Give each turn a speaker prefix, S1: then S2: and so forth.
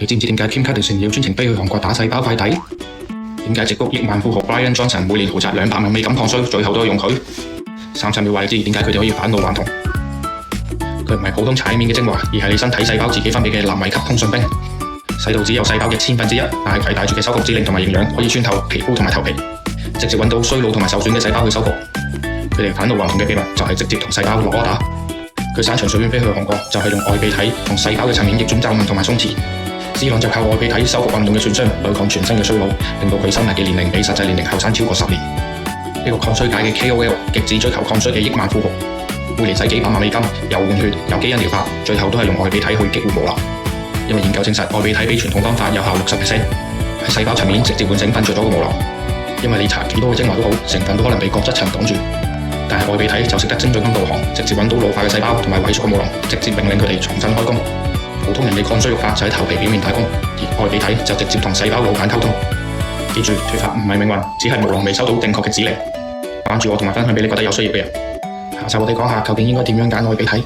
S1: 你知唔知點解 Kim Kardashian要專程飛去韓國打細胞快遞？點解矽谷億萬富豪 Brian Johnson 每年豪擲200萬美金抗衰，最後都係用佢？30秒話你知點解佢哋可以返老還童？佢唔係普通踩面嘅精華，而係你身體細胞自己分泌嘅納米級通訊兵，細到只有細胞嘅1/1000，但係攜帶住嘅修復指令同埋營養，可以穿透皮膚同埋頭皮，直接揾到衰老同埋受損嘅細胞去修復。佢哋返老還童嘅秘密就係直接同細胞落 order。佢山長水遠飛去韓國，就係用外泌體同細胞嘅層面逆轉皺紋同埋鬆弛。C 朗就靠外泌體修復運動嘅損傷，對抗全身嘅衰老，令到佢生涯嘅年齡比實際年齡後生超過10年。呢個抗衰界嘅 KOL 極致追求抗衰嘅億萬富豪，每年使幾百萬美金，又換血又基因療法，最後都係用外泌體去激活毛囊。因為研究證實，外泌體比傳統方法有效60%，喺細胞層面直接喚醒瞓着咗個毛囊。因為你搽幾多嘅精華都好，成分都可能被角質層擋住。但係外泌體就識得精準咁導航，直接揾到老化嘅細胞同埋萎縮嘅毛囊，直接命令佢哋重新開工。普通人嘅抗衰肉法就喺頭皮表面打工，而外泌體就直接同細胞老癆溝通。記住，脫髮唔係命運，只係毛囊未收到正確嘅指令。關注我同埋分享俾你覺得有需要嘅人。下集我哋講下究竟應該點樣揀外泌體。